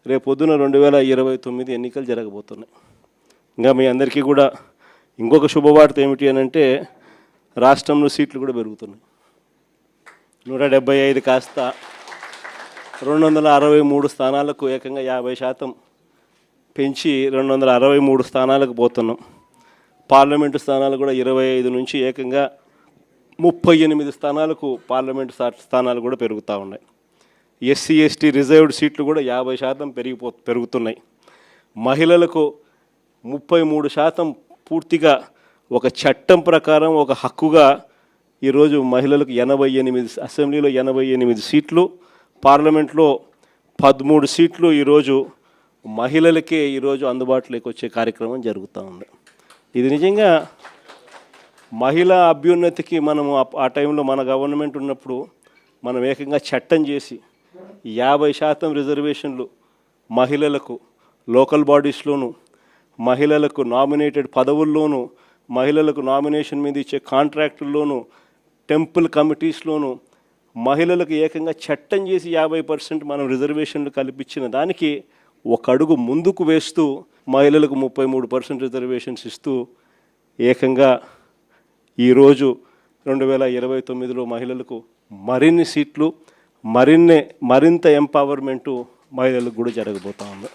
రేపు పొద్దున 2029 ఎన్నికలు జరగబోతున్నాయి. ఇంకా మీ అందరికీ కూడా ఇంకొక శుభవార్త ఏమిటి అని అంటే రాష్ట్రంలో సీట్లు కూడా పెరుగుతున్నాయి. 175 కాస్త 263 స్థానాలకు ఏకంగా 50% పెంచి 263 స్థానాలకు పోతున్నాం. పార్లమెంటు స్థానాలు కూడా 25 నుంచి ఏకంగా 38 స్థానాలకు పార్లమెంటు స్థానాలు కూడా పెరుగుతూ ఉన్నాయి. ఎస్సీ ఎస్టీ రిజర్వ్డ్ సీట్లు కూడా 50% పెరుగుతున్నాయి. మహిళలకు 33% పూర్తిగా ఒక చట్టం ప్రకారం ఒక హక్కుగా ఈరోజు మహిళలకు 88 అసెంబ్లీలో 88 సీట్లు, పార్లమెంట్లో 13 సీట్లు ఈరోజు మహిళలకే ఈరోజు అందుబాటులోకి వచ్చే కార్యక్రమం జరుగుతూ ఉంది. ఇది నిజంగా మహిళా అభ్యున్నతికి మనము ఆ టైంలో మన గవర్నమెంట్ ఉన్నప్పుడు మనం ఏకంగా చట్టం చేసి 50% రిజర్వేషన్లు మహిళలకు లోకల్ బాడీస్లోను, మహిళలకు నామినేటెడ్ పదవుల్లోనూ, మహిళలకు నామినేషన్ మీద ఇచ్చే కాంట్రాక్టుల్లోనూ, టెంపుల్ కమిటీస్లోనూ మహిళలకు ఏకంగా చట్టం చేసి 50% మనం రిజర్వేషన్లు కల్పించిన దానికి ఒక అడుగు ముందుకు వేస్తూ మహిళలకు 33% రిజర్వేషన్స్ ఇస్తూ ఏకంగా ఈరోజు 2029లో మహిళలకు మరిన్ని సీట్లు మరింత ఎంపవర్మెంటు మహిళలకు కూడా జరగబోతూ ఉంది.